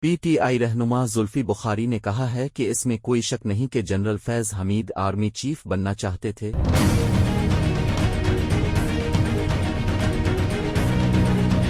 P T I رہنما زلفی بخاری نے کہا ہے کہ اس میں کوئی شک نہیں کہ جنرل فیض حمید آرمی چیف بننا چاہتے تھے۔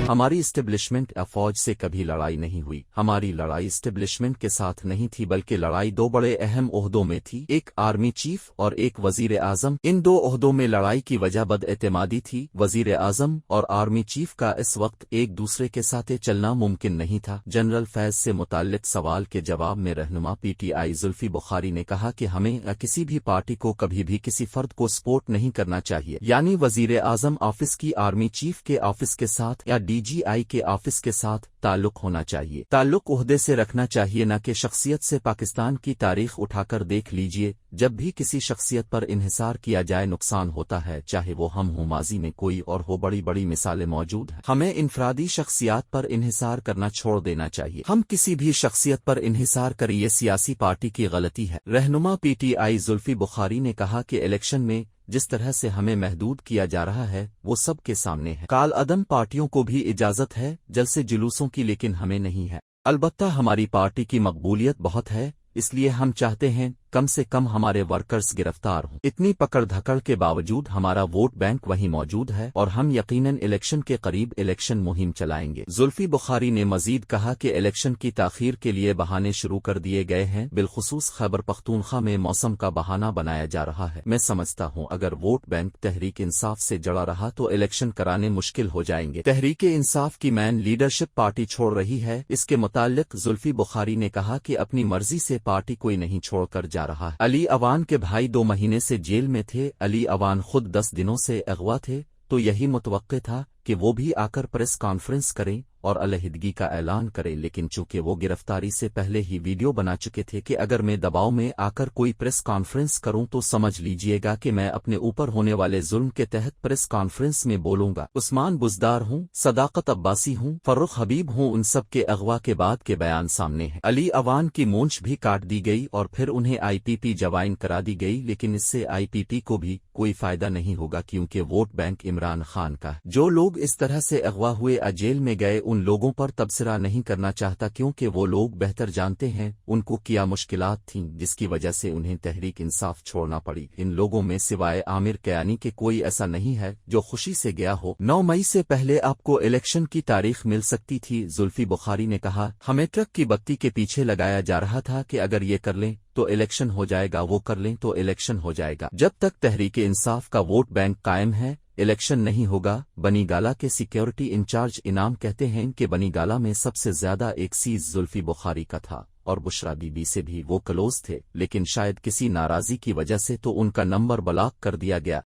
ہماری اسٹیبلشمنٹ یا فوج سے کبھی لڑائی نہیں ہوئی۔ ہماری لڑائی اسٹیبلشمنٹ کے ساتھ نہیں تھی، بلکہ لڑائی دو بڑے اہم عہدوں میں تھی، ایک آرمی چیف اور ایک وزیر اعظم۔ ان دو عہدوں میں لڑائی کی وجہ بد اعتمادی تھی۔ وزیر اعظم اور آرمی چیف کا اس وقت ایک دوسرے کے ساتھ چلنا ممکن نہیں تھا۔ جنرل فیض سے متعلق سوال کے جواب میں رہنما P T I Zulfi Bukhari نے کہا کہ ہمیں یا کسی بھی پارٹی کو کبھی بھی کسی فرد کو سپورٹ نہیں کرنا چاہیے، یعنی وزیر اعظم آفس کی آرمی چیف کے آفس کے ساتھ یا ڈی جی آئی کے آفس کے ساتھ تعلق ہونا چاہیے۔ تعلق عہدے سے رکھنا چاہیے، نہ کہ شخصیت سے۔ پاکستان کی تاریخ اٹھا کر دیکھ لیجئے، جب بھی کسی شخصیت پر انحصار کیا جائے نقصان ہوتا ہے، چاہے وہ ہم ہوں، ماضی میں کوئی اور ہو۔ بڑی بڑی مثالیں موجود ہیں۔ ہمیں انفرادی شخصیات پر انحصار کرنا چھوڑ دینا چاہیے۔ ہم کسی بھی شخصیت پر انحصار کریں، یہ سیاسی پارٹی کی غلطی ہے۔ رہنما P T I Zulfi Bukhari نے کہا کہ الیکشن میں جس طرح سے ہمیں محدود کیا جا رہا ہے وہ سب کے سامنے ہے۔ کال عدم پارٹیوں کو بھی اجازت ہے جلسے جلوسوں کی، لیکن ہمیں نہیں ہے۔ البتہ ہماری پارٹی کی مقبولیت بہت ہے، اس لیے ہم چاہتے ہیں کم سے کم ہمارے ورکرز گرفتار ہوں۔ اتنی پکڑ دھکڑ کے باوجود ہمارا ووٹ بینک وہیں موجود ہے اور ہم یقیناً الیکشن کے قریب الیکشن مہم چلائیں گے۔ زلفی بخاری نے مزید کہا کہ الیکشن کی تاخیر کے لیے بہانے شروع کر دیے گئے ہیں، بالخصوص خیبر پختونخوا میں موسم کا بہانہ بنایا جا رہا ہے۔ میں سمجھتا ہوں اگر ووٹ بینک تحریک انصاف سے جڑا رہا تو الیکشن کرانے مشکل ہو جائیں گے۔ تحریک انصاف کی مین لیڈرشپ پارٹی چھوڑ رہی ہے۔ اس کے متعلق زلفی بخاری نے کہا کہ اپنی مرضی سے پارٹی کوئی نہیں چھوڑ کر جا رہا ہے۔ علی اوان کے بھائی 2 مہینے سے جیل میں تھے۔ علی اوان خود 10 دنوں سے اغوا تھے، تو یہی متوقع تھا کہ وہ بھی آ کر پریس کانفرنس کریں اور علیحدگی کا اعلان کریں، لیکن چونکہ وہ گرفتاری سے پہلے ہی ویڈیو بنا چکے تھے کہ اگر میں دباؤ میں آ کر کوئی پریس کانفرنس کروں تو سمجھ لیجئے گا کہ میں اپنے اوپر ہونے والے ظلم کے تحت پریس کانفرنس میں بولوں گا۔ عثمان بزدار ہوں، صداقت عباسی ہوں، فرخ حبیب ہوں، ان سب کے اغوا کے بعد کے بیان سامنے ہیں۔ علی اوان کی مونچھ بھی کاٹ دی گئی اور پھر انہیں آئی پی پی جوائن کرا دی گئی، لیکن اس سے آئی پی پی کو بھی کوئی فائدہ نہیں ہوگا، کیونکہ ووٹ بینک عمران خان کا ہے۔ جو لوگ اس طرح سے اغوا ہوئے جیل میں گئے ان لوگوں پر تبصرہ نہیں کرنا چاہتا، کیونکہ وہ لوگ بہتر جانتے ہیں ان کو کیا مشکلات تھیں جس کی وجہ سے انہیں تحریک انصاف چھوڑنا پڑی۔ ان لوگوں میں سوائے عامر کیانی کے کوئی ایسا نہیں ہے جو خوشی سے گیا ہو۔ 9 مئی سے پہلے آپ کو الیکشن کی تاریخ مل سکتی تھی۔ زلفی بخاری نے کہا ہمیں ٹرک کی بتی کے پیچھے لگایا جا رہا تھا کہ اگر یہ کر لیں تو الیکشن ہو جائے گا، وہ کر لیں تو الیکشن ہو جائے گا۔ جب تک تحریک انصاف کا ووٹ بینک قائم ہے الیکشن نہیں ہوگا۔ بنی گالہ کے سیکیورٹی انچارج انعام کہتے ہیں کہ بنی گالہ میں سب سے زیادہ ایک سیز زلفی بخاری کا تھا اور بشرا بی بی سے بھی وہ کلوز تھے، لیکن شاید کسی ناراضی کی وجہ سے تو ان کا نمبر بلاک کر دیا گیا۔